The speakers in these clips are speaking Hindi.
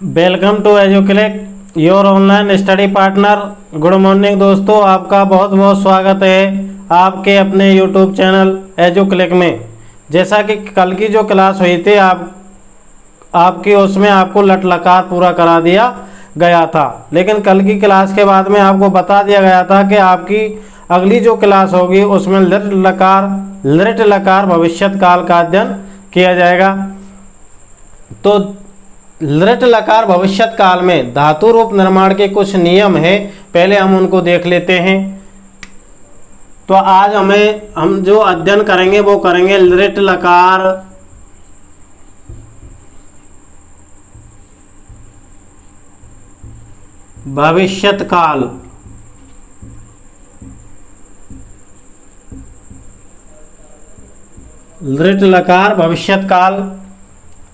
Welcome to Educlick, your online study partner. Good morning दोस्तों, आपका बहुत बहुत स्वागत है आपके अपने यूट्यूब चैनल एजुक्लिक में। जैसा कि कल की जो क्लास हुई थी आपकी उसमें आपको लट लकार पूरा करा दिया गया था, लेकिन कल की क्लास के बाद में आपको बता दिया गया था कि आपकी अगली जो क्लास होगी उसमें लिट लकार भविष्यत काल का अध्ययन किया जाएगा। तो लिट लकार भविष्यत काल में धातु रूप निर्माण के कुछ नियम हैं, पहले हम उनको देख लेते हैं। तो आज हम जो अध्ययन करेंगे वो करेंगे लिट लकार भविष्यत काल। लिट लकार भविष्यत काल।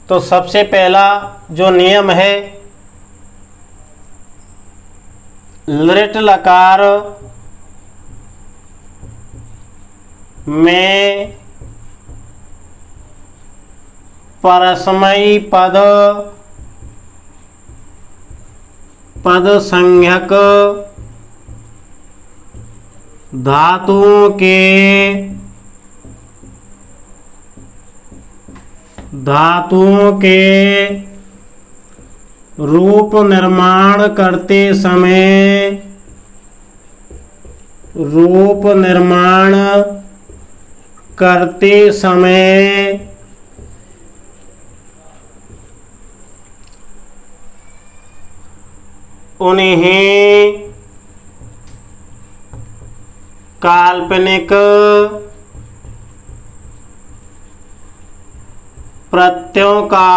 तो सबसे पहला जो नियम है, लिट लकार में परस्मयी पद संज्ञक धातुओं के रूप निर्माण करते समय उन्हें काल्पनिक प्रत्ययों का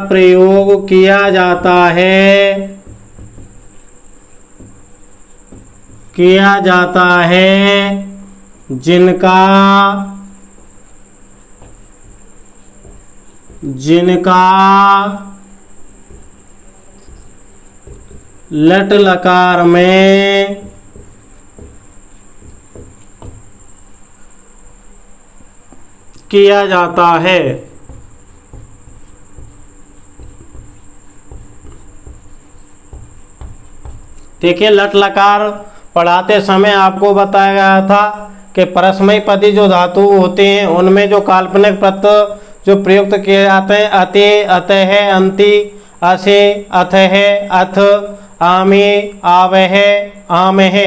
प्रयोग किया जाता है जिनका लिट लकार में किया जाता है। देखिए, लट लकार पढ़ाते समय आपको बताया गया था कि परस्मयी पदी जो धातु होते हैं उनमें जो काल्पनिक प्रत्यय जो प्रयुक्त किए जाते हैं, अति, अतः, अंति, असे, अथः, अथ, आमे, आवह, आमह।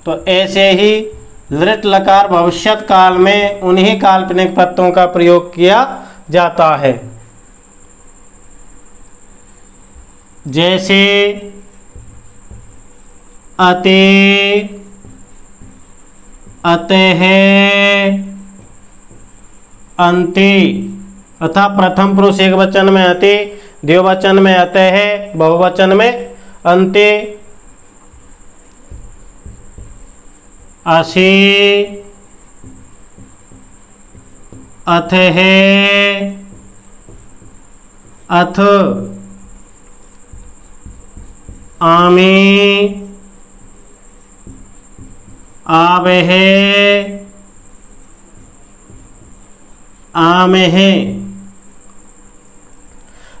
तो ऐसे ही लिट लकार भविष्यत काल में उन्हीं काल्पनिक प्रत्ययों का प्रयोग किया जाता है, जैसे अते, अतः, अंते। अतः प्रथम पुरुष एक वचन में अति, द्विवचन में अतः, बहुवचन में अंते। असे, अथः, अथ, आमे, आवह, आमह।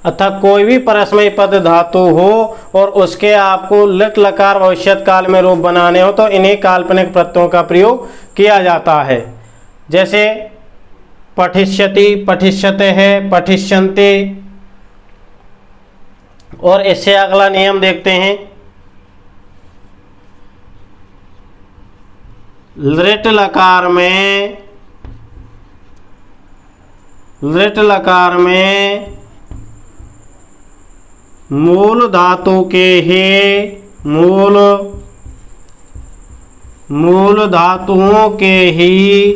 अतः कोई भी परस्मयी पद धातु हो और उसके आपको लिट लकार भविष्यत काल में रूप बनाने हो तो इन्हीं काल्पनिक प्रत्ययों का प्रयोग किया जाता है, जैसे पठिष्यति, पठिष्यतः, पठिष्यन्ते। और इससे अगला नियम देखते हैं, लिट लकार में मूल धातु मूल धातुओं के ही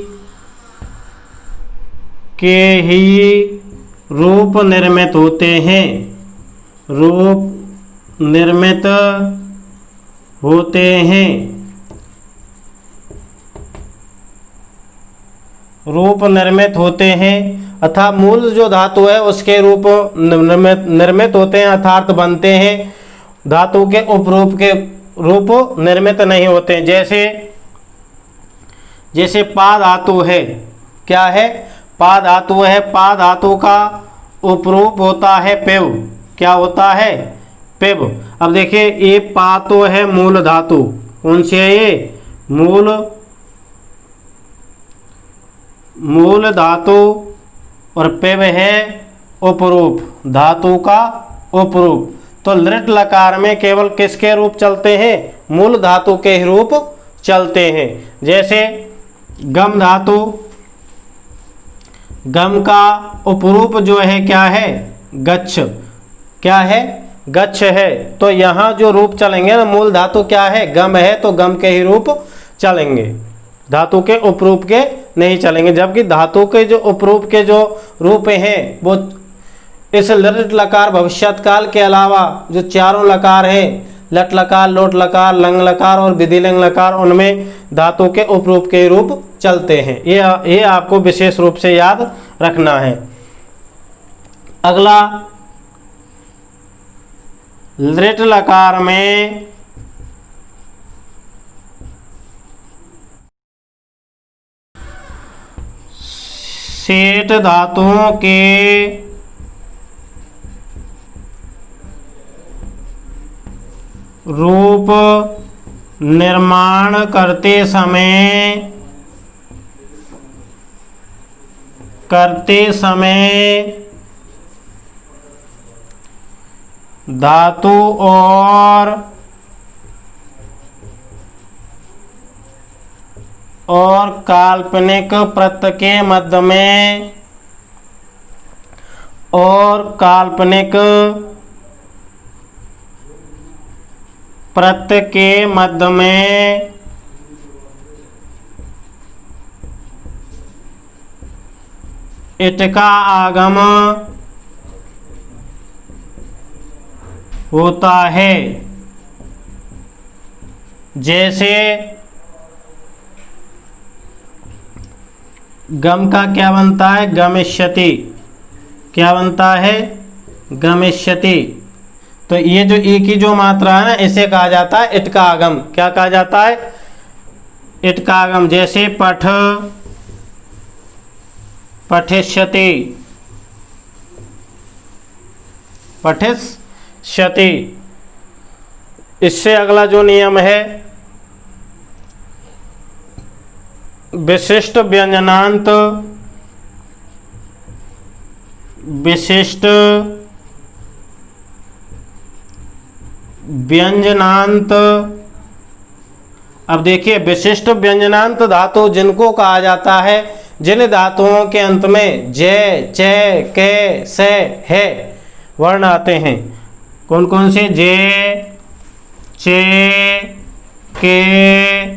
रूप निर्मित होते हैं, अतः मूल जो धातु है उसके रूप निर्मित होते हैं अर्थात बनते हैं, धातु के उपरूप के रूप निर्मित नहीं होते। जैसे पा धातु है, क्या है? पा धातु है। पा धातु का उपरूप होता है पेव। क्या होता है? पेव। अब देखिए ये पा तो है मूल धातु, कौन सी है ये? मूल धातु, और पेव है उपरूप, धातु का उपरूप। तो लृट लकार में केवल किसके रूप चलते हैं? मूल धातु के रूप चलते हैं। जैसे गम धातु, गम का उपरूप जो है क्या है? गच्छ। क्या है? गच्छ है। तो यहाँ जो रूप चलेंगे ना, मूल धातु क्या है? गम है, तो गम के ही रूप चलेंगे, धातु के उपरूप के नहीं चलेंगे। जबकि धातु के जो उपरूप के जो रूप हैं वो इस लृट लकार भविष्यत काल के अलावा जो चारों लकार हैं, लट लकार, लोट लकार, लंग लकार और विधिलिंग लकार, उनमें धातु के उपरूप के रूप चलते हैं। ये आपको विशेष रूप से याद रखना है। अगला, लृट लकार में सेठ धातुओं के रूप निर्माण करते समय धातु और काल्पनिक प्रत्यय के मध्य में इट का आगम होता है। जैसे गम का क्या बनता है? गमिष्यति। क्या बनता है? गमिष्यति। तो ये जो ई की जो मात्रा है ना, इसे कहा जाता है इट का आगम। क्या कहा जाता है? इट का आगम। जैसे पठ, पठिष्यति, पठिष्यति। इससे अगला जो नियम है, विशिष्ट व्यंजनांत, विशिष्ट व्यंजनांत। अब देखिए, विशिष्ट व्यंजनांत धातु जिनको कहा जाता है, जिन धातुओं के अंत में जय, चे, के, से, है वर्ण आते हैं। कौन कौन से? जे, चे, के,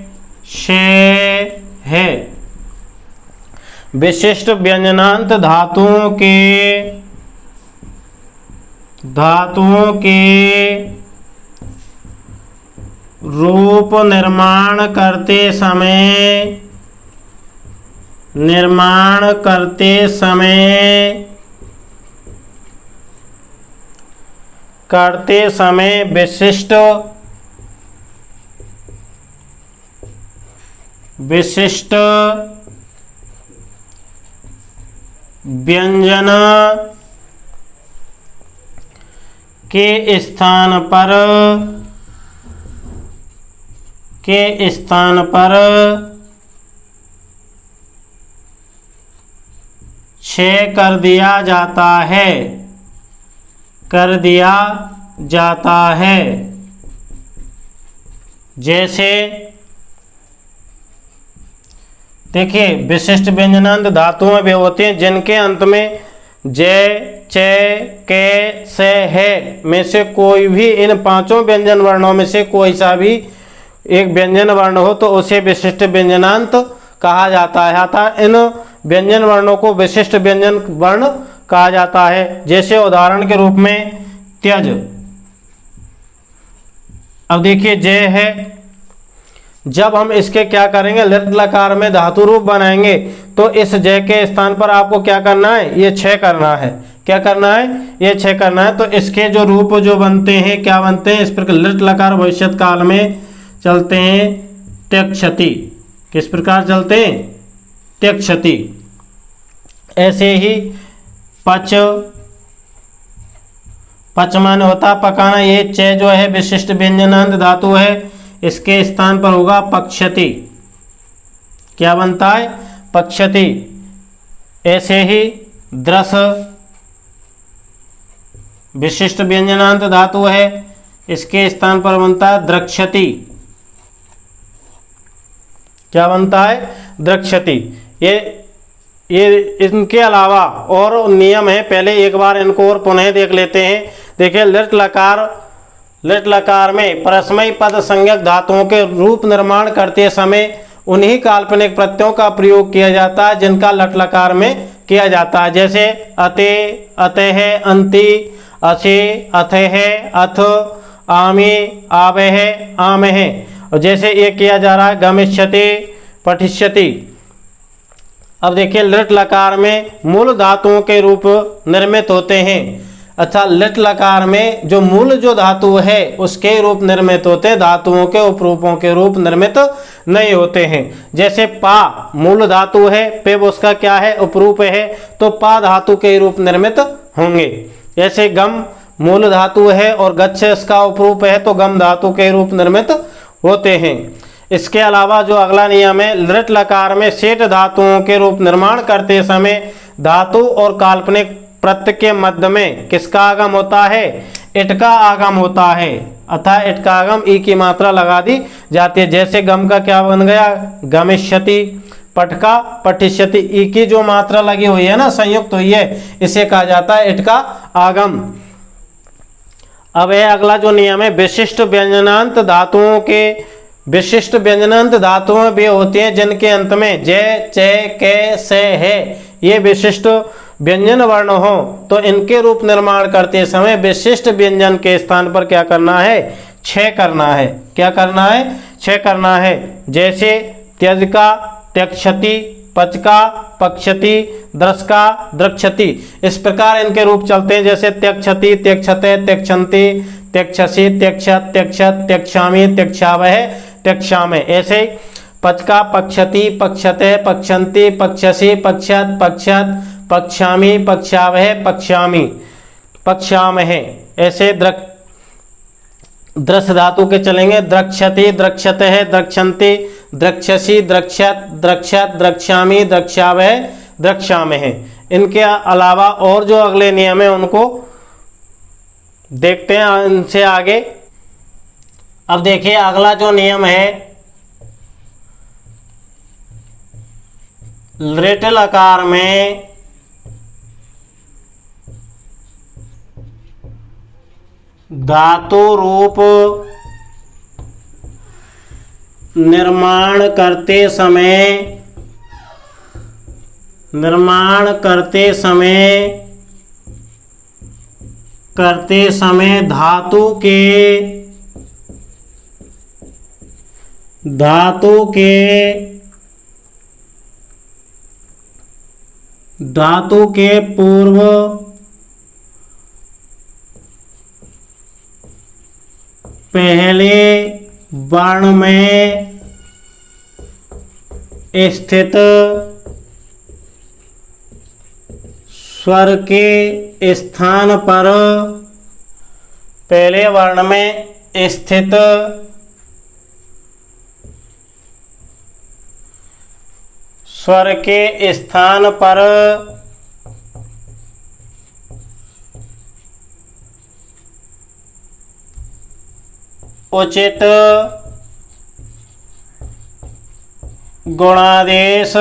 शे, है। विशिष्ट व्यंजनांत धातुओं के रूप निर्माण करते समय विशिष्ट व्यंजन के स्थान पर क्षय कर दिया जाता है। जैसे देखिए, विशिष्ट व्यंजनांत धातुएं वे होते हैं जिनके अंत में जय, चे, के, से, है में से कोई भी, इन पांचों व्यंजन वर्णों में से कोई सा भी एक व्यंजन वर्ण हो तो उसे विशिष्ट व्यंजनांत कहा जाता है। अतः इन व्यंजन वर्णों को विशिष्ट व्यंजन वर्ण कहा जाता है। जैसे उदाहरण के रूप में त्यज। अब देखिए, जय है, जब हम इसके क्या करेंगे, लृट लकार में धातु रूप बनाएंगे तो इस जय के स्थान पर आपको क्या करना है? ये क्षय करना है। क्या करना है? ये क्षय करना है। तो इसके जो रूप जो बनते हैं, क्या बनते हैं? इस प्रकार लृट लकार भविष्यत काल में चलते हैं। त्यक्षति। किस प्रकार चलते हैं, त्यक्षति। ऐसे ही पच, पच माने होता पकाना, ये च जो है विशिष्ट व्यंजनांत धातु है, इसके स्थान पर होगा पक्षति। क्या बनता है, पक्षति। ऐसे ही द्रस विशिष्ट व्यंजनांत धातु है, इसके स्थान पर बनता है द्रक्षति। क्या बनता है, द्रक्षति। ये इनके अलावा और नियम है, पहले एक बार इनको और पुनः देख लेते हैं। देखिए लिट लकार में परस्मयी पद संज्ञक धातुओं के रूप निर्माण करते समय उन्हीं काल्पनिक प्रत्ययों का प्रयोग किया जाता है जिनका लट लकार में किया जाता है। जैसे अते, अतः, अंति, असे, अथः, अथ, आमे, आवह, आमह। और जैसे ये किया जा रहा है गमिष्यति, पठिष्यति। अब देखिए लिट लकार में मूल धातुओं के रूप निर्मित होते हैं। अच्छा, लिट लकार में जो मूल जो धातु है उसके रूप निर्मित होते, धातुओं के उपरूपों के रूप निर्मित नहीं होते हैं। जैसे पा मूल धातु है, पे उसका क्या है, उपरूप है, तो पा धातु के रूप निर्मित होंगे। जैसे गम मूल धातु है और गच्छ इसका उपरूप है, तो गम धातु के रूप निर्मित होते हैं। इसके अलावा जो अगला नियम है, लिट लकार में सेठ धातुओं के रूप निर्माण करते समय धातु और काल्पनिक प्रत्यय के मध्य में किसका आगम होता है, इट का आगम होता है, अतः इट का आगम ई की मात्रा लगा दी जाती है। जैसे गम का क्या बन गया, गमिष्यति, पट का पठिष्यति, ई की जो मात्रा लगी हुई है ना, संयुक्त हुई है, इसे कहा जाता है इट का आगम। अब यह अगला जो नियम है, विशिष्ट व्यंजनांत धातुओं के, विशिष्ट व्यंजनांत धातुएं भी होती हैं जिनके अंत में जय, चय, के, से है, ये विशिष्ट व्यंजन वर्ण हो, तो इनके रूप निर्माण करते समय विशिष्ट व्यंजन के स्थान पर क्या करना है, क्षय करना है। क्या करना है, क्षय करना है। जैसे त्यज का त्यक्षति, पच का पक्षति, द्रस का द्रक्षति, इस प्रकार इनके रूप चलते हैं। जैसे त्यक्षति, त्यक्षते, त्यक्षन्ति, त्यक्षसि, त्यक्षत, त्यक्षत, त्यक्षामि, त्यक्षावह, त्यक्षामः। ऐसे पच का पक्षति, पक्षते, पक्षन्ति, पक्षसि, पक्षत, पक्षत, पक्षामि, पक्षावह, पक्षामि, पक्षामह। ऐसे द्रस धातु के चलेंगे, द्रक्षति, द्रक्षतः, द्रक्षन्ति, द्रक्षसि, द्रक्षत, द्रक्षत, द्रक्षामि, द्रक्षावह, द्रक्षामह। इनके अलावा और जो अगले नियम है उनको देखते हैं इनसे आगे। अब देखिए अगला जो नियम है, लिट लकार में धातु रूप निर्माण करते समय धातु के पूर्व पहले वर्ण में स्थित स्वर के स्थान पर, पहले वर्ण में स्थित स्वर के स्थान पर उचित गुणादेश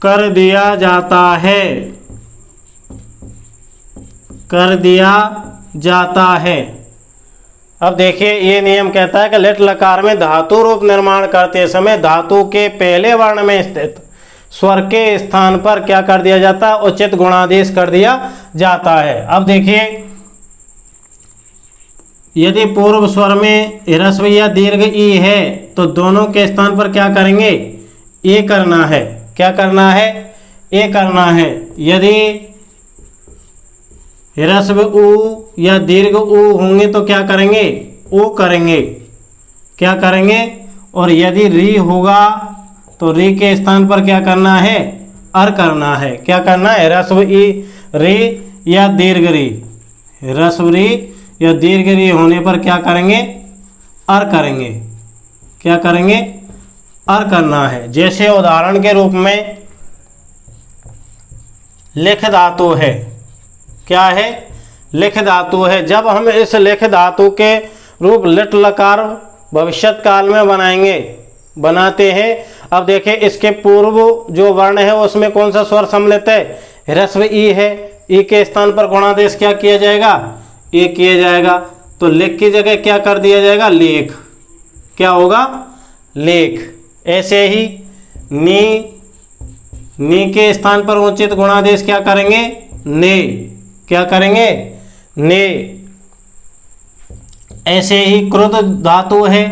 कर दिया जाता है, अब देखिए ये नियम कहता है कि लिट लकार में धातु रूप निर्माण करते समय धातु के पहले वर्ण में स्थित स्वर के स्थान पर क्या कर दिया जाता है, उचित गुणादेश कर दिया जाता है। अब देखिए यदि पूर्व स्वर में ह्रस्व या दीर्घ ई है तो दोनों के स्थान पर क्या करेंगे, ए करना है। क्या करना है, ए करना है। यदि ह्रस्व उ या दीर्घ उ होंगे तो क्या करेंगे, ओ करेंगे। क्या करेंगे, और यदि री होगा तो री के स्थान पर क्या करना है, अर करना है। क्या करना है, ह्रस्व ई री या दीर्घ री, ह्रस्व री या दीर्घ री होने पर क्या करेंगे, अर करेंगे। क्या करेंगे, अर करना है। जैसे उदाहरण के रूप में लिख धातु है, क्या है, लिख धातु है। जब हम इस लिख धातु के रूप लिट लकार भविष्यत काल में बनाते हैं। अब देखिए इसके पूर्व जो वर्ण है उसमें कौन सा स्वर सम्मिलित है, ह्रस्व ई है। ई के स्थान पर गुणादेश क्या किया जाएगा, ए किया जाएगा। तो लेख की जगह क्या कर दिया जाएगा, लेख। क्या होगा, लेख। ऐसे ही नी के स्थान पर उचित गुणादेश क्या करेंगे, ने। क्या करेंगे, ने। ऐसे ही क्रुद्ध धातु है,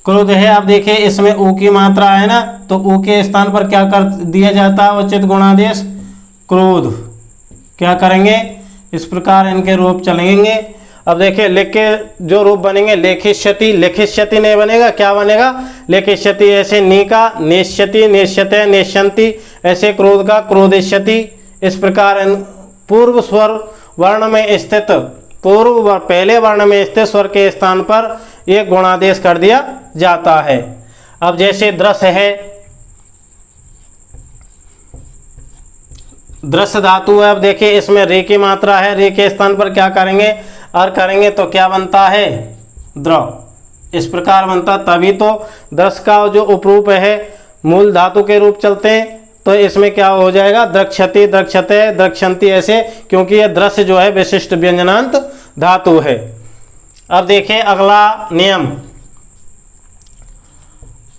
क्रुद्ध है। अब देखिए इसमें ऊ की मात्रा है ना, तो ऊ के स्थान पर क्या कर दिया जाता है, उचित गुणादेश क्रोध। क्या करेंगे, इस प्रकार इनके रूप चलेंगे। अब देखिए लिख के जो रूप बनेंगे, लेखिष्यति, लेखिष्यति नहीं बनेगा, क्या बनेगा, लेखिष्यति। ऐसे नी का नेष्यति, नेष्यते, नेष्यन्ति। ऐसे क्रोध का क्रोधिष्यति। इस प्रकार पूर्व स्वर वर्ण में स्थित, पहले वर्ण में स्थित स्वर के स्थान पर एक गुणादेश कर दिया जाता है। अब जैसे दृश्य है, दृश्य धातु है। अब देखिए इसमें रे की मात्रा है, रे के स्थान पर क्या करेंगे, अर करेंगे। तो क्या बनता है, द्रव। इस प्रकार बनता। तभी तो दृश्य का जो उपरूप है मूल धातु के रूप चलते हैं। तो इसमें क्या हो जाएगा, द्रक्षति, द्रक्षते, द्रक्षन्ति। ऐसे, क्योंकि यह दृश्य जो है विशिष्ट व्यंजनांत धातु है। अब देखिए अगला नियम,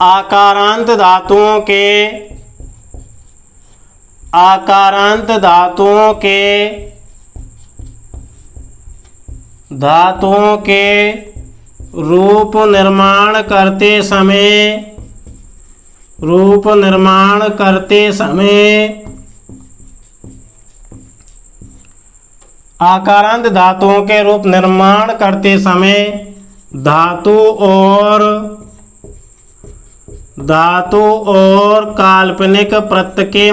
आकारांत धातुओं के रूप निर्माण करते समय आकारांत धातुओं के रूप निर्माण करते समय धातु और काल्पनिक प्रत्यय के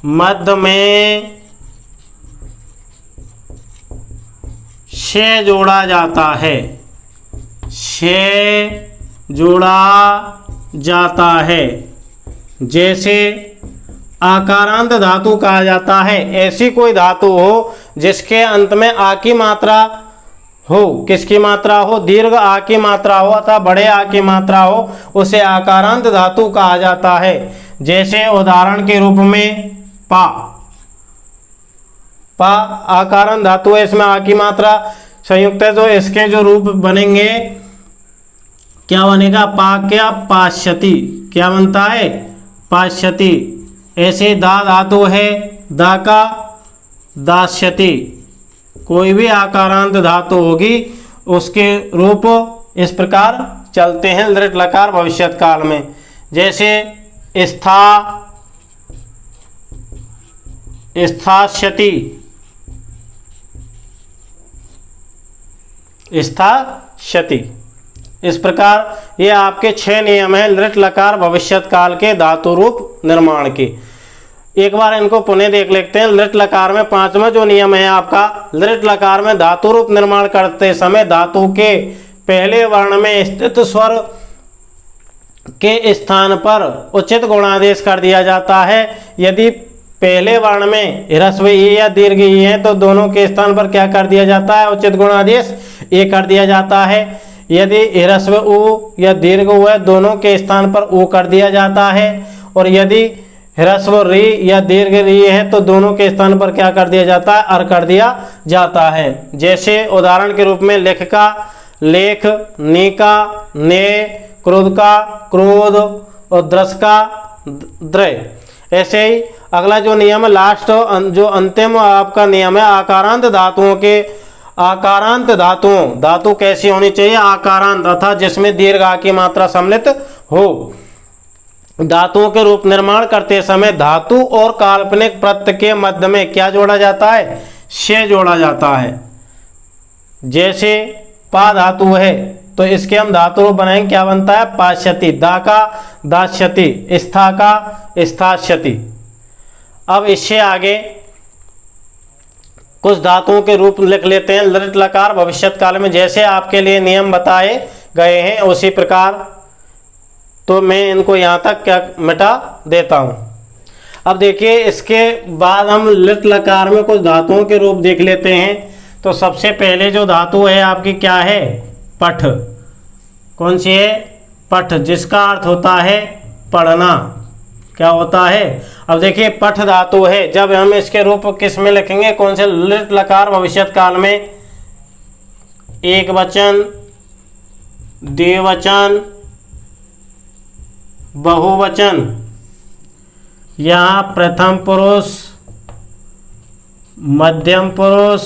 मध्य में शे जोड़ा जाता है, शे जोड़ा जाता है। जैसे आकारांत धातु कहा जाता है, ऐसी कोई धातु हो जिसके अंत में आ की मात्रा हो, किसकी मात्रा हो, दीर्घ आ की मात्रा हो अथवा बड़े आ की मात्रा हो, उसे आकारांत धातु कहा जाता है। जैसे उदाहरण के रूप में पा आकारांत धातु है, इसमें आ की मात्रा संयुक्त है। तो इसके जो रूप बनेंगे, क्या बनेगा, पाक्या पाश्यति। क्या बनता है, पाश्यति। ऐसे दा धातु है, दा का दास्यति। कोई भी आकारांत धातु होगी उसके रूप इस प्रकार चलते हैं लृट लकार भविष्यत काल में। जैसे स्थास्यति, स्थास्यति। इस प्रकार ये आपके 6 नियम हैं लृट लकार भविष्यत काल के धातु रूप निर्माण के। एक बार इनको पुनः देख लेते हैं। लृट लकार में 5वां जो नियम है आपका, लृट लकार में धातु रूप निर्माण करते समय धातु के पहले वर्ण में स्थित स्वर के स्थान पर उचित गुणादेश कर दिया जाता है। यदि पहले वर्ण में ह्रस्व ई या दीर्घ ई है तो दोनों के स्थान पर क्या कर दिया जाता है, उचित गुणादेश ए कर दिया जाता है। यदि ह्रस्व उ या दीर्घ उ है, दोनों के स्थान पर उ कर दिया जाता है। और यदि ह्रस्व री या दीर्घ री है तो दोनों के स्थान पर क्या कर दिया जाता है, अर कर दिया जाता है। जैसे उदाहरण के रूप में लेख का लेख, नी का ने, क्रोध का क्रोध और दृश्य का द्रय। ऐसे ही अगला जो नियम है, लास्ट जो अंतिम आपका नियम है, आकारांत धातुओं के धातु कैसी होनी चाहिए, आकारांत, अर्थात जिसमें दीर्घ आ की मात्रा सम्मिलित हो। धातुओं के रूप निर्माण करते समय धातु और काल्पनिक प्रत्यय के मध्य में क्या जोड़ा जाता है? से जोड़ा जाता है। जैसे पा धातु है तो इसके हम धातु रूप बनाएंगे, क्या बनता है? पाश्यति। दा का दास्यति, स्था का स्थास्यति। अब इससे आगे कुछ धातुओं के रूप लिख लेते हैं लृट लकार भविष्यत काल में, जैसे आपके लिए नियम बताए गए हैं उसी प्रकार। तो मैं इनको यहाँ तक क्या मिटा देता हूँ। अब देखिए इसके बाद हम लृट लकार में कुछ धातुओं के रूप देख लेते हैं। तो सबसे पहले जो धातु है आपकी क्या है? पठ। कौन सी है? पठ, जिसका अर्थ होता है पढ़ना। क्या होता है? अब देखिए पठ धातु है, जब हम इसके रूप किस में लिखेंगे? कौन से? लृट लकार भविष्यत काल में। एक वचन, द्विवचन, बहुवचन। यहाँ प्रथम पुरुष, मध्यम पुरुष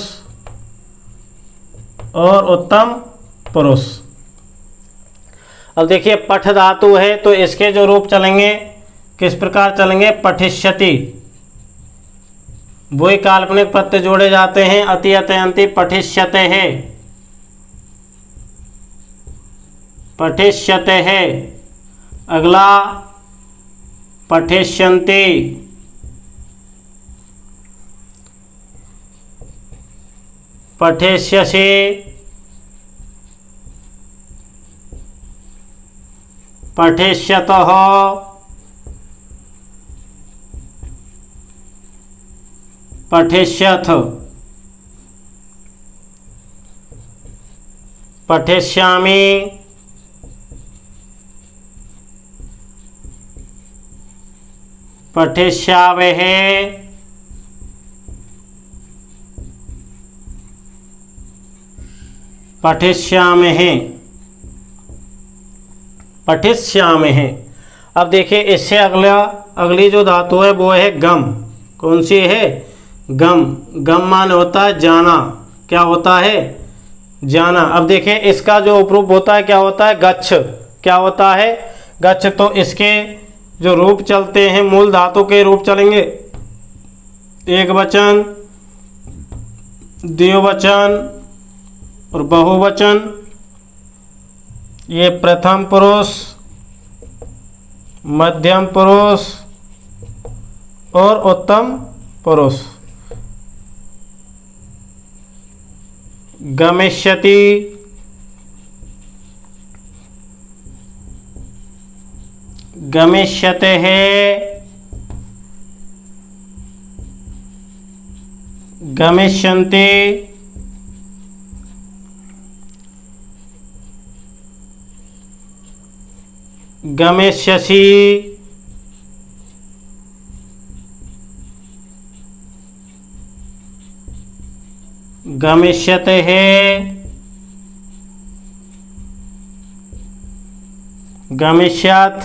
और उत्तम पुरुष। अब देखिए पठ धातु है तो इसके जो रूप चलेंगे किस प्रकार चलेंगे? पठिष्यति। वही काल्पनिक प्रत्यय जोड़े जाते हैं, अति अत्यंति पठिष्यते है, पठिष्यते है। अगला पठिष्यन्ति, पठिष्यसि, पठिष्यतः, पठिष्यथ, पठिष्यामि, पठिष्यावहे, पठिष्यामहे, पठिष्यामहे। अब देखिए इससे अगली जो धातु है वो है गम। कौन सी है? गम। गम मान होता है जाना। क्या होता है? जाना। अब देखिए इसका जो उपरूप होता है क्या होता है? गच्छ। क्या होता है? गच्छ। तो इसके जो रूप चलते हैं मूल धातु के रूप चलेंगे एक वचन, द्विवचन और बहुवचन। ये प्रथम पुरुष, मध्यम पुरुष और उत्तम पुरुष। गमिष्यति, गमिष्यते है, गमिष्यन्ति, गमिष्यसि, गमिष्यते है, गमिष्यात्,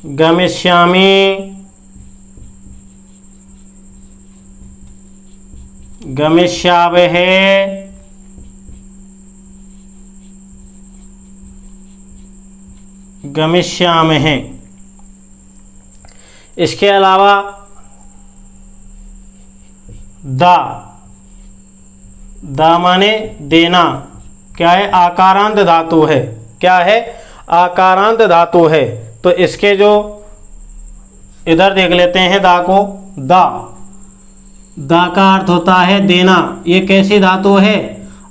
गमिष्यामि, गमिष्यावहे, गमिष्यामहे। इसके अलावा दा माने देना। क्या है? आकारांत धातु है। क्या है? आकारांत धातु है। तो इसके जो इधर देख लेते हैं दा को। दा का अर्थ होता है देना। ये कैसी धातु है?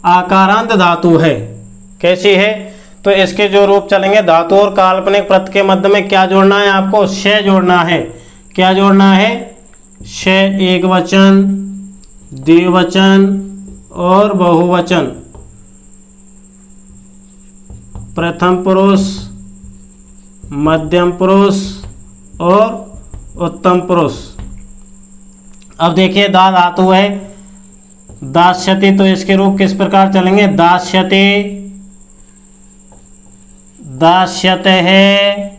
आकारांत धातु है। कैसी है? तो इसके जो रूप चलेंगे धातु और काल्पनिक प्रत्यय के मध्य में क्या जोड़ना है आपको? से जोड़ना है। क्या जोड़ना है? से। एक वचन, द्विवचन और बहुवचन। प्रथम पुरुष, मध्यम पुरुष और उत्तम पुरुष। अब देखिए दा धातु है, दास्यति। तो इसके रूप किस प्रकार चलेंगे? दास्यति, दास्यते है,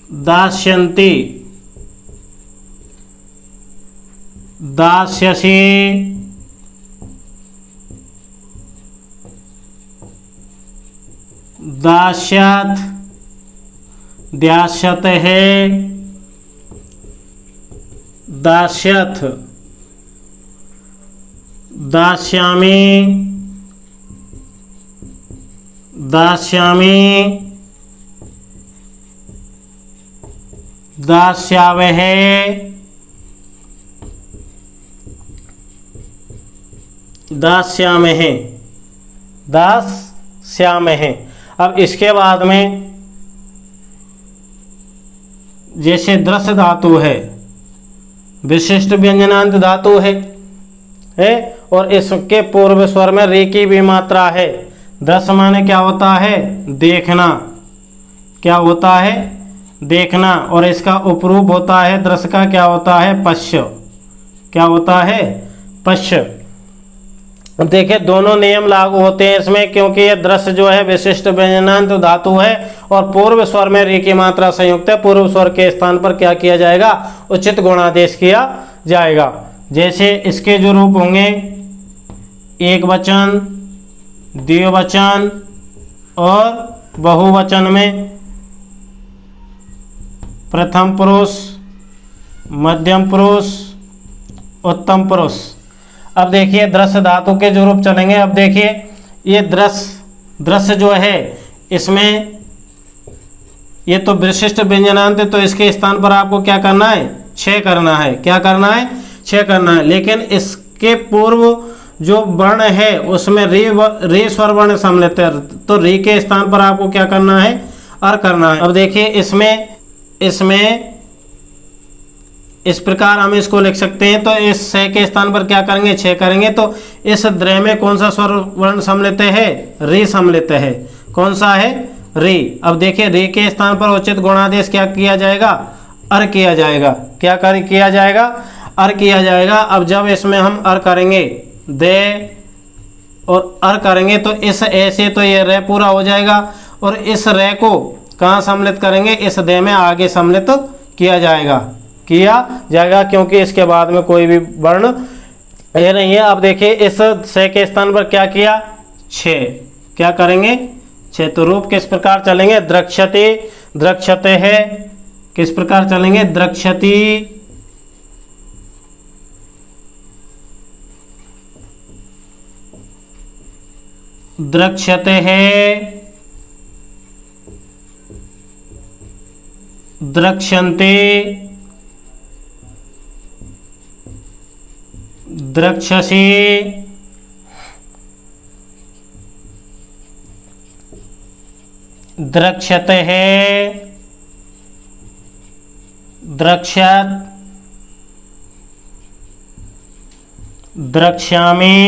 दास्यन्ति, दास्यसि, दास्यात्, द्यास्यतः, दास्यथ, दास्यामि, दास्यामि, दास्यावः, दास्यामहे, दास्यामहे। अब इसके बाद में जैसे द्रस धातु है, विशिष्ट व्यंजनांत धातु है और इसके पूर्व स्वर में रे की भी मात्रा है। द्रस माने क्या होता है? देखना। क्या होता है? देखना। और इसका उपरूप होता है द्रस का, क्या होता है? पश्य। क्या होता है? पश्य। अब देखिए दोनों नियम लागू होते हैं इसमें, क्योंकि ये द्रस जो है विशिष्ट व्यंजनांत धातु है और पूर्व स्वर में रे की मात्रा संयुक्त है। पूर्व स्वर के स्थान पर क्या किया जाएगा? उचित गुणादेश किया जाएगा। जैसे इसके जो रूप होंगे एक वचन, द्विवचन और बहुवचन में प्रथम पुरुष, मध्यम पुरुष, उत्तम पुरुष। अब देखिए द्रस धातु के जो रूप चलेंगे। अब देखिए ये द्रस जो है इसमें ये तो विशिष्ट व्यंजनांत है, तो इसके स्थान पर आपको क्या करना है? क्षय करना है। क्या करना है? क्षय करना है। लेकिन इसके पूर्व जो वर्ण है उसमें रे स्वर वर्ण सम्मिलित है, तो रे के स्थान पर आपको क्या करना है? अर करना है। अब देखिए इसमें इस प्रकार हम इसको लिख सकते हैं। तो इस से के स्थान पर क्या करेंगे? क्षय करेंगे। तो इस द्र में कौन सा स्वर वर्ण सम्मिलित है? रे सम्मिलित है। कौन सा है? रे। अब देखिए रे के स्थान पर उचित गुणादेश क्या किया जाएगा? अर किया जाएगा। क्या किया जाएगा? अर किया जाएगा। अब जब इसमें हम अर करेंगे, दे और अर करेंगे, तो इस ऐसे तो ये रे पूरा हो जाएगा और इस रे को कहाँ सम्मिलित करेंगे? इस दे में आगे सम्मिलित किया जाएगा, क्योंकि इसके बाद में कोई भी वर्ण ये नहीं है। अब देखिए इस से के स्थान पर क्या किया? छे। क्या करेंगे? छे। तो रूप किस प्रकार चलेंगे? द्रक्ष्यते, द्रक्ष्यते है। किस प्रकार चलेंगे? द्रक्ष्यति, द्रक्ष्यते है, द्रक्ष्यन्ते, द्रक्षसि, द्रक्ष्यते है, द्रक्ष्यत्, द्रक्ष्यामि,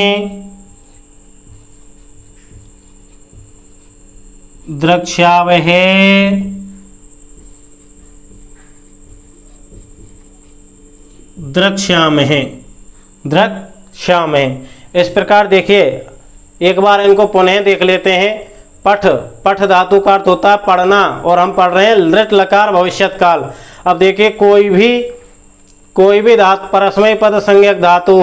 द्रक्ष्यावहे, द्रक्ष्यामहे, द्रक्ष्यामहे। इस प्रकार देखिए एक बार इनको पुनः देख लेते हैं। पठ धातु का अर्थ होता है पढ़ना और हम पढ़ रहे हैं लृट लकार भविष्यत काल। अब देखिए कोई भी धातु परस्मय पद संज्ञक धातु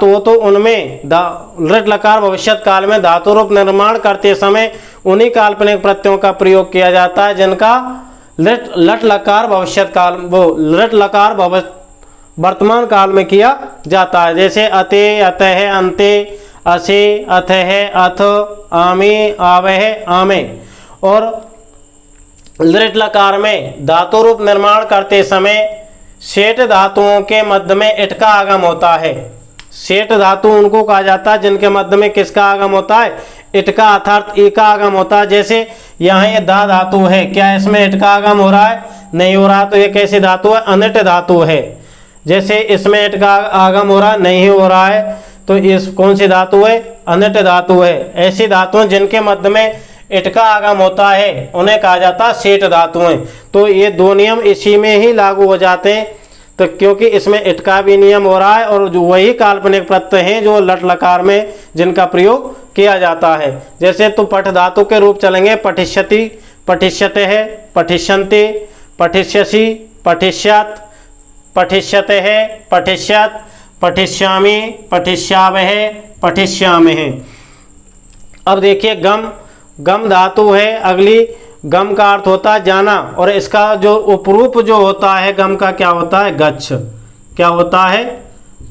हो तो उनमें लृट लकार भविष्यत काल में धातु रूप निर्माण करते समय उन्हीं काल्पनिक प्रत्ययों का प्रयोग किया जाता है जिनका लट लकार भविष्यत काल लृट लकार वर्तमान काल में किया जाता है। जैसे अते, अतः, अंते, असे, अथः, अथ, आमे, आवह, आमे। और लृट लकार में धातु रूप निर्माण करते समय सेठ धातुओं के मध्य में इट का आगम होता है। सेठ धातु उनको कहा जाता है जिनके मध्य में किसका आगम होता है? इट का, अर्थात ई का आगम होता है। जैसे यहाँ ये दा धातु है, क्या इसमें इट का आगम हो रहा है? नहीं हो रहा। तो ये कैसी धातु है? अनिट धातु है। जैसे इसमें इट का आगम हो रहा है, नहीं हो रहा है, तो इस कौन सी धातु है? अनिट धातु है। ऐसी धातुएं जिनके मध्य में इट का आगम होता है उन्हें कहा जाता है सेठ धातुएं। तो ये दो नियम इसी में ही लागू हो जाते हैं। तो क्योंकि इसमें इट का भी नियम हो रहा है और जो वही काल्पनिक प्रत्यय हैं जो लट लकार में जिनका प्रयोग किया जाता है। जैसे तो पठ धातु के रूप चलेंगे पठिष्यति, पठिष्यते है, पठिष्यन्ति, पठिष्यसि, पठिष्यात्, पठिष्यते है, पठिष्यात्, पठिष्यामि, पठिष्यावहे, पठिष्यामहे। अब देखिए गम गम धातु है, अगली गम का अर्थ होता है जाना, और इसका जो उपरूप जो होता है गम का क्या होता है? गच्छ। क्या होता है?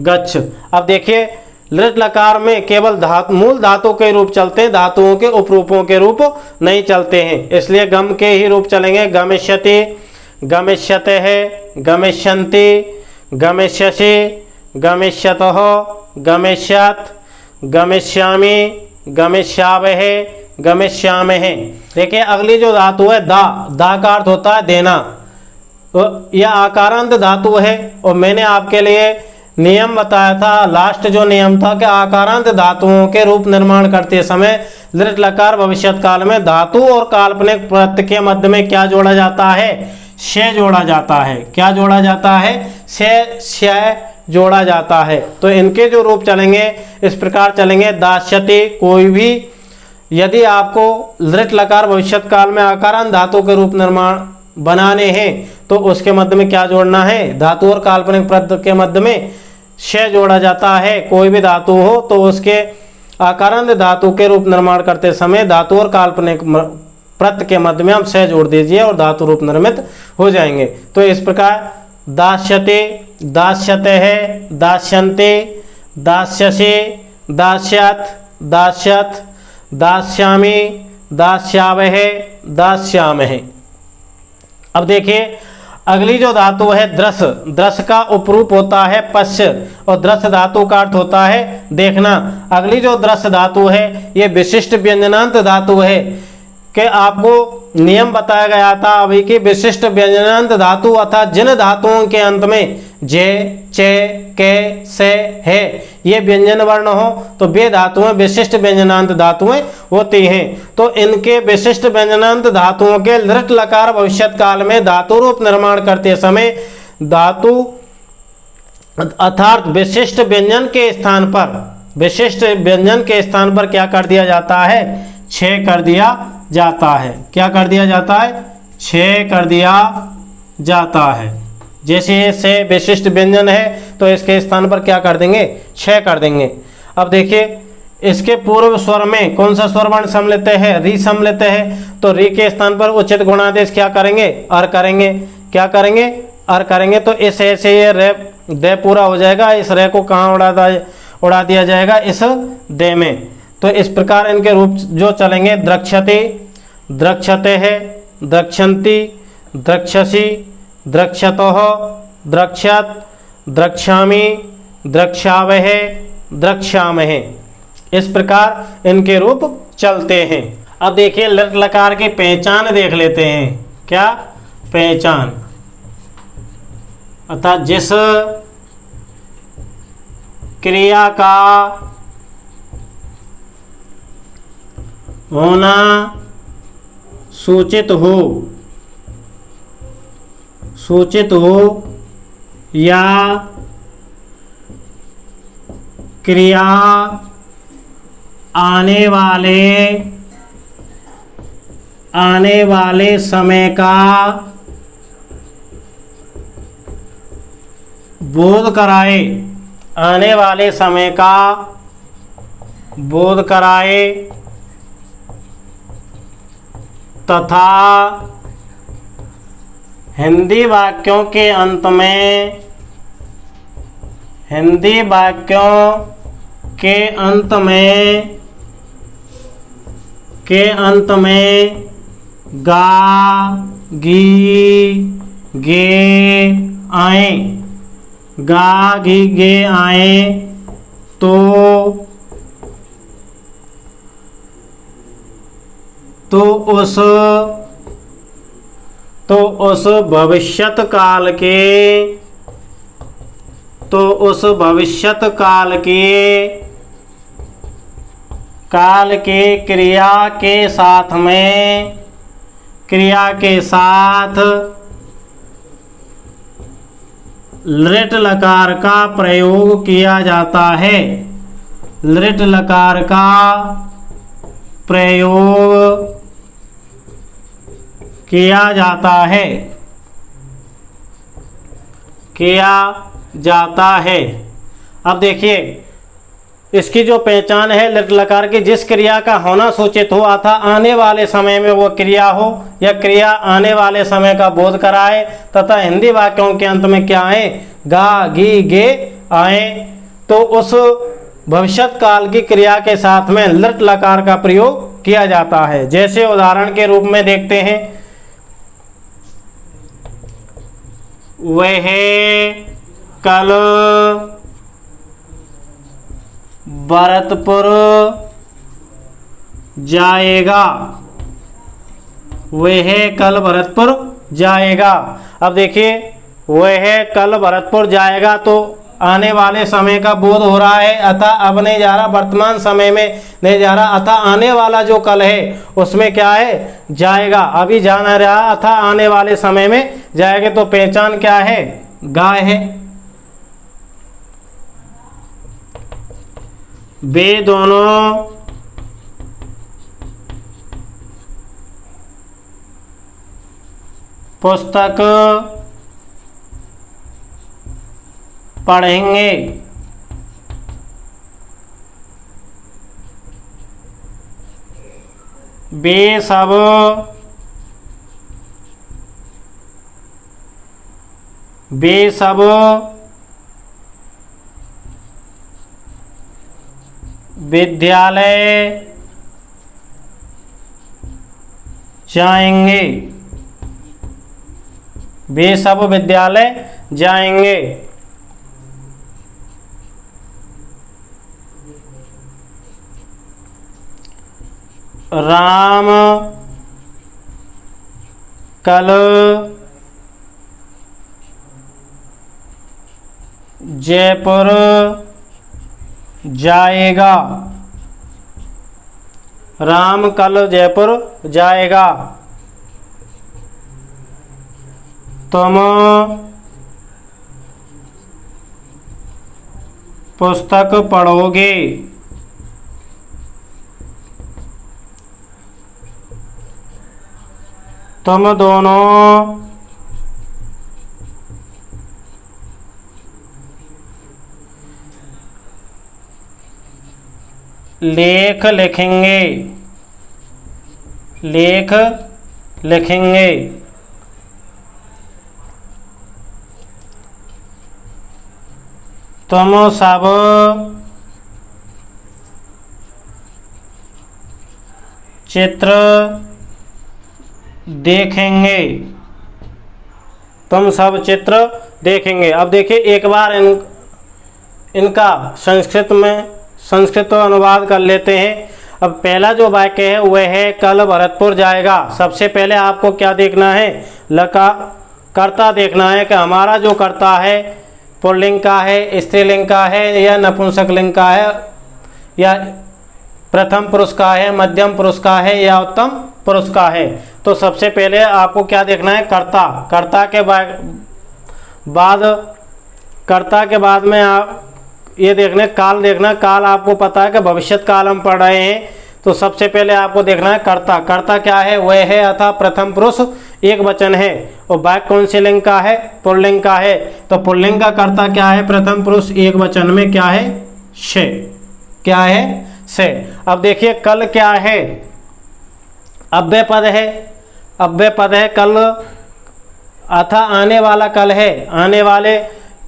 गच्छ। अब देखिए लृट लकार में केवल मूल धातु के रूप चलते हैं, धातुओं के उपरूपों के रूप नहीं चलते हैं, इसलिए गम के ही रूप चलेंगे। गमिष्यति, गमिष्यतेः, गमिष्यन्ति, गमिष्यसि, गमिष्यतः, गमिष्यत्, गमिष्यामि, गमिष्यावहे, गमिष्यामहे। देखिए अगली जो धातु है दा, दा का अर्थ होता है देना, तो यह आकारांत धातु है। और मैंने आपके लिए नियम बताया था, लास्ट जो नियम था कि आकारांत धातुओं के रूप निर्माण करते समय लृट लकार भविष्यत काल में धातु और काल्पनिक प्रत्यय के मध्य में क्या जोड़ा जाता है? शय जोड़ा जाता है। क्या जोड़ा जाता है? शय जोड़ा जाता है। तो इनके जो रूप चलेंगे इस प्रकार चलेंगे। दास्यति, कोई भी यदि आपको लृट लकार भविष्यत काल में आकारांत धातु के रूप निर्माण बनाने हैं तो उसके मध्य में क्या जोड़ना है? धातु और काल्पनिक प्रत्यय के मध्य में शय जोड़ा जाता है। कोई भी धातु हो तो उसके आकारांत धातु के रूप निर्माण करते समय धातु और काल्पनिक प्रत्यय के मध्य में हम शय जोड़ दीजिए और धातु रूप निर्मित हो जाएंगे। तो इस प्रकार दास्यते, दास्यतेः, दास्यन्ते, दास्यसे, दास्यत्, दास्यत्, दास्यामि, दास्यावहे, दास्यामहे। अब देखिए अगली जो धातु है द्रस, द्रस का उपरूप होता है पश्य, और द्रस धातु का अर्थ होता है देखना। अगली जो द्रस धातु है ये विशिष्ट व्यंजनांत धातु है कि आपको नियम बताया गया था अभी कि विशिष्ट व्यंजनांत धातु अर्थात जिन धातुओं के अंत में जे, चे, के, से, है ये व्यंजन वर्ण हो तो वे धातुएं विशिष्ट व्यंजनांत धातुएं होती हैं। तो इनके विशिष्ट व्यंजनांत धातुओं के लृट लकार भविष्यत काल में धातु रूप निर्माण करते समय धातु अर्थात विशिष्ट व्यंजन के स्थान पर, विशिष्ट व्यंजन के स्थान पर क्या कर दिया जाता है? छः कर दिया जाता है। क्या कर दिया जाता है? छः कर दिया जाता है। जैसे से विशिष्ट व्यंजन है तो इसके स्थान पर क्या कर देंगे? छः कर देंगे। अब देखिए इसके पूर्व स्वर में कौन सा स्वर वर्ण सम्मिलित है? री सम्मिलित है, तो री के स्थान पर उचित गुणादेश क्या करेंगे? अर करेंगे। क्या करेंगे? अर करेंगे। तो इस ऐसे ये रे दे पूरा हो जाएगा। इस रे को कहाँ उड़ा दिया जाएगा? इस दे में। तो इस प्रकार इनके रूप जो चलेंगे द्रक्षते, द्रक्षतेः, द्रक्षन्ति, द्रक्षसि, द्रक्षतः, द्रक्षत, द्रक्ष्यामि, द्रक्ष्यावहे, द्रक्ष्यामहे। इस प्रकार इनके रूप चलते हैं। अब देखिए लृट लकार की पहचान देख लेते हैं। क्या पहचान? अर्थात जिस क्रिया का होना सूचित हो या क्रिया आने वाले समय का बोध कराए, आने वाले समय का बोध कराए तथा हिंदी वाक्यों के अंत में गा, गी, गे आए, गा, गी, गे आए तो उस भविष्यत काल के क्रिया के साथ लृट लकार का प्रयोग किया जाता है। लृट लकार का प्रयोग किया जाता है। अब देखिए इसकी जो पहचान है लिट लकार की, जिस क्रिया का होना सूचित हो अथा आने वाले समय में वो क्रिया हो या क्रिया आने वाले समय का बोध कराए तथा हिंदी वाक्यों के अंत में क्या आए, गा गी गे आए, तो उस भविष्यत काल की क्रिया के साथ में लिट लकार का प्रयोग किया जाता है। जैसे उदाहरण के रूप में देखते हैं, वह कल भरतपुर जाएगा, वह कल भरतपुर जाएगा। अब देखिए वह कल भरतपुर जाएगा तो आने वाले समय का बोध हो रहा है, अतः अब नहीं जा रहा, वर्तमान समय में नहीं जा रहा, अतः आने वाला जो कल है उसमें क्या है, जाएगा। अभी जा नहीं रहा, अतः आने वाले समय में जाएगा, तो पहचान क्या है, गाय है। वे दोनों पुस्तक पढ़ेंगे, वे सब विद्यालय जाएंगे, वे सब विद्यालय जाएंगे। राम कल जयपुर जाएगा, राम कल जयपुर जाएगा। तुम पुस्तक पढ़ोगे, तुम दोनों लेख लिखेंगे, लेख लिखेंगे। तुम सब चित्र देखेंगे, तुम सब चित्र देखेंगे। अब देखिए एक बार इनका संस्कृत अनुवाद कर लेते हैं। अब पहला जो वाक्य है वह है कल भरतपुर जाएगा। सबसे पहले आपको क्या देखना है, कर्ता देखना है कि हमारा जो कर्ता है पुल्लिंग का है, स्त्रीलिंग का है या नपुंसक लिंग का है, या प्रथम पुरुष का है, मध्यम पुरुष का है या उत्तम पुरुष का है। तो सबसे पहले आपको क्या देखना है, कर्ता। कर्ता के बाद में आप ये देखना काल देखना। काल आपको पता है कि भविष्यत काल हम पढ़ रहे हैं, तो सबसे पहले आपको देखना है कर्ता। कर्ता क्या है, वह है अथा प्रथम पुरुष एक वचन है, और वाक्य कौन से लिंग का है, पुल्लिंग का है। तो पुल्लिंग का कर्ता क्या है, प्रथम पुरुष एक वचन में क्या है, से। क्या है, से। अब देखिए कल क्या है, अव्यय पद है, अव्यय पद है कल, अथा आने वाला कल है। आने वाले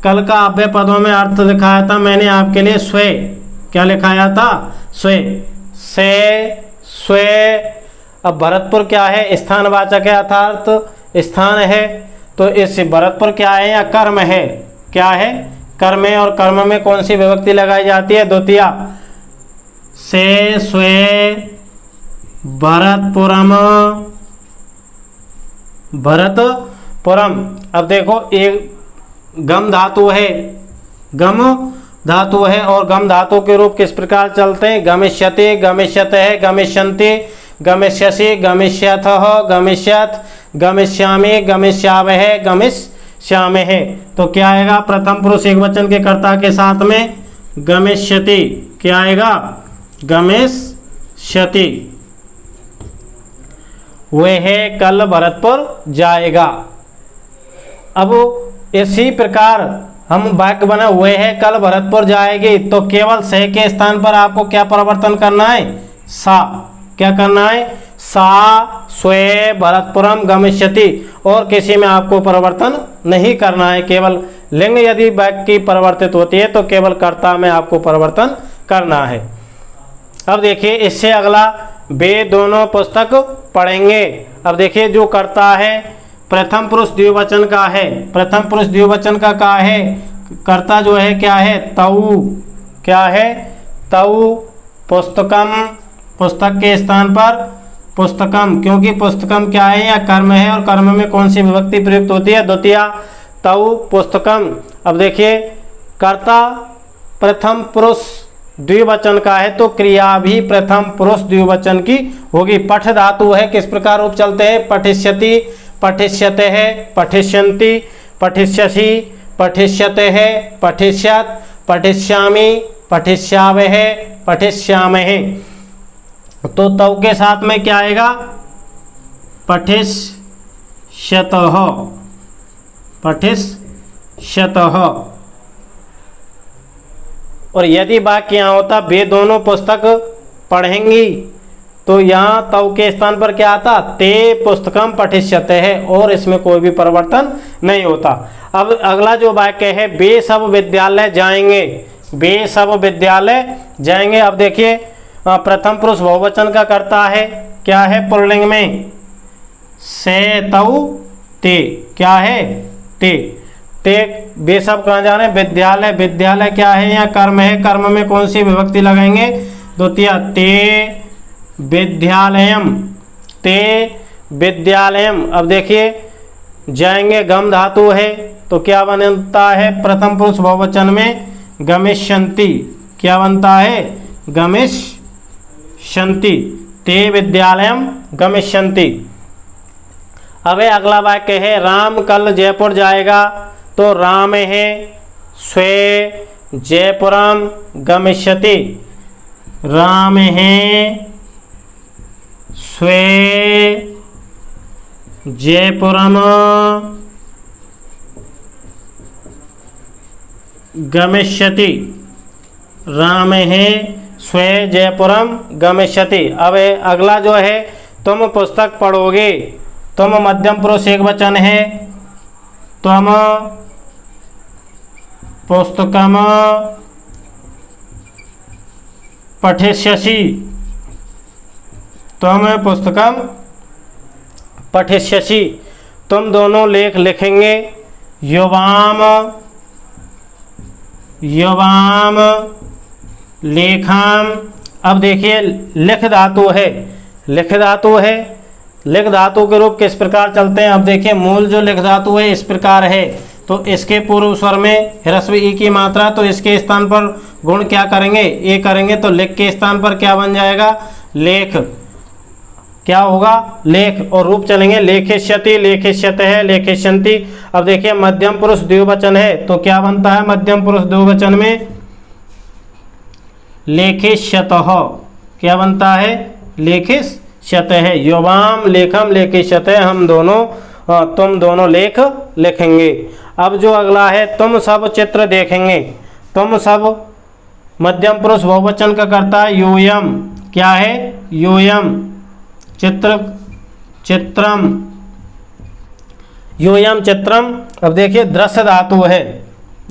कल का अव्यय पदों में अर्थ दिखाया था मैंने आपके लिए, स्वे। क्या लिखाया था, स्वे, से, स्वे। अब भरतपुर क्या है, स्थानवाचक है अर्थात स्थान है, तो इस भरतपुर क्या है, या कर्म है। क्या है, कर्म है, और कर्म में कौन सी विभक्ति लगाई जाती है, द्वितीया। से, स्वे, भरतपुरम, भरतपुरम। अब देखो एक गम धातु है, गम धातु है, और गम धातु के रूप किस प्रकार चलते हैं, गमिष्यति, गमिष्यतः, गमिष्यन्ति, गमिष्यसि, गमिष्यथः, गमिष्यथ, गमिष्यामि, गमिष्यावः, गमिष्यामहे। तो क्या आएगा, प्रथम पुरुष एक वचन के कर्ता के साथ में गमिष्यति। क्या आएगा, गमिष्यति। वह कल भरतपुर जाएगा। अब इसी प्रकार हम वाक्य बने हुए हैं कल भरतपुर जाएगी, तो केवल से के स्थान पर आपको क्या परिवर्तन करना है, सा। क्या करना है, सा स्वे भरतपुरम गमिष्यति, और किसी में आपको परिवर्तन नहीं करना है। केवल लिंग यदि वाक्य की परिवर्तित होती है तो केवल कर्ता में आपको परिवर्तन करना है। अब देखिए इससे अगला वे दोनों पुस्तक पढ़ेंगे। अब देखिए जो कर्ता है प्रथम पुरुष द्विवचन का है, प्रथम पुरुष द्विवचन का है, कर्ता जो है क्या है, तऊ। क्या है, तऊ पुस्तकम, पुस्तक के स्थान पर पुस्तकम, क्योंकि पुस्तकम क्या है, या कर्म है, और कर्म में कौन सी विभक्ति प्रयुक्त होती है, द्वितीया। तऊ पुस्तकम। अब देखिए कर्ता प्रथम पुरुष द्विवचन का है तो क्रिया भी प्रथम पुरुष द्विवचन की होगी। पठ धातु है, किस प्रकार रूप चलते हैं, पठिष्यति, पठिष्यते है, पठिष्यन्ति, पठिष्यसि, पठिष्यते है, पठिष्यत, पठिष्यामि, पठिष्यावः, पठिष्यामहे। तो तव के साथ में क्या आएगा, पठिष्यतः, पठिष्यतः। और यदि वाक्य यहाँ होता वे दोनों पुस्तक पढ़ेंगी, तो यहाँ तव के स्थान पर क्या आता, ते पुस्तकम पठिष्यते है, और इसमें कोई भी परिवर्तन नहीं होता। अब अगला जो वाक्य है, वे सब विद्यालय जाएंगे, वे सब विद्यालय जाएंगे। अब देखिए प्रथम पुरुष बहुवचन का करता है, क्या है, पुल्लिंग में से तऊ ते, क्या है, ते। ते वे सब कहाँ जा रहे हैं, विद्यालय। विद्यालय क्या है, यहाँ कर्म है, कर्म में कौन सी विभक्ति लगाएंगे, द्वितीय। ते विद्यालयम, ते विद्यालयम। अब देखिए जाएंगे गम धातु है, तो क्या बनता है, प्रथम पुरुष बहुवचन में गमिष्यन्ति। क्या बनता है, गमिष्यन्ति, ते विद्यालयम गमिष्यन्ति। अब अगला वाक्य है, राम कल जयपुर जाएगा, तो राम है स्वे जयपुरम गमिष्यति, राम है स्वे जयपुरम गमिष्यति, राम है स्वे जयपुरम गमिष्यति। अब अगला जो है, तुम पुस्तक पढ़ोगे, तुम मध्यम पुरुष एक वचन है, तुम पुस्तकम पठिष्यसि, तुम पुस्तकम पठिष्यसि। तुम दोनों लेख लिखेंगे, युवाम, युवाम लेखाम। अब देखिए लिख धातु है, लिख धातु है, लिख धातु के रूप किस प्रकार चलते हैं। अब देखिए मूल जो लिख धातु है इस प्रकार है, तो इसके पूर्व स्वर में ह्रस्व ई की मात्रा, तो इसके स्थान पर गुण क्या करेंगे, ए करेंगे, तो लिख के स्थान पर क्या बन जाएगा, लेख। क्या होगा, लेख। और रूप चलेंगे लेखिष्यति, लेखिष्यतः, लेखिष्यन्ति। अब देखिए मध्यम पुरुष द्विवचन है, तो क्या बनता है मध्यम पुरुष द्विवचन में, लेखिष्यतः। क्या बनता है, लेखिष्यतः। युवाम लेखम लेखिष्यतः, हम दोनों, तुम दोनों लेख लिखेंगे। अब जो अगला है, तुम सब चित्र देखेंगे, तुम सब मध्यम पुरुष बहुवचन का करता है यूयम। क्या है, यूयम, चित्र, चित्रम, यूयम चित्रम। अब देखिए दृश्य धातु है,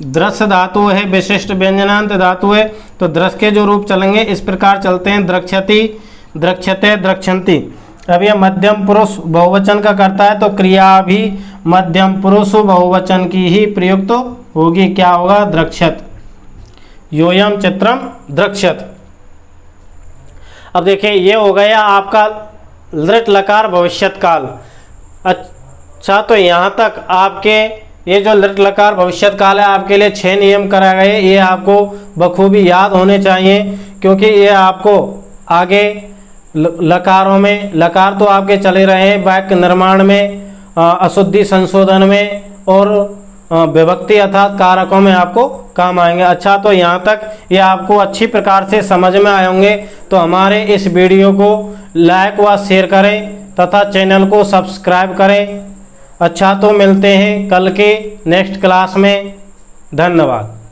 दृश्य धातु है, विशिष्ट व्यंजनांत धातु है, तो दृश्य के जो रूप चलेंगे इस प्रकार चलते हैं, द्रक्ष्यति, द्रक्ष्यते, द्रक्ष्यन्ति। अब यह मध्यम पुरुष बहुवचन का करता है, तो क्रिया भी मध्यम पुरुष बहुवचन की ही प्रयुक्त होगी। क्या होगा, द्रक्ष्यत, योयम चित्रम द्रक्ष्यत। अब देखिए ये हो गया आपका लृट लकार भविष्यत काल। अच्छा, तो यहाँ तक आपके ये जो लृट लकार भविष्यत काल है, आपके लिए 6 नियम कराए गए, ये आपको बखूबी याद होने चाहिए, क्योंकि ये आपको आगे लकारों में, लकार तो आपके चले रहे हैं वाक्य निर्माण में, अशुद्धि संशोधन में, और विभक्ति अर्थात कारकों में आपको काम आएंगे। अच्छा, तो यहाँ तक ये आपको अच्छी प्रकार से समझ में आए होंगे, तो हमारे इस वीडियो को लाइक व शेयर करें तथा चैनल को सब्सक्राइब करें। अच्छा, तो मिलते हैं कल के नेक्स्ट क्लास में। धन्यवाद।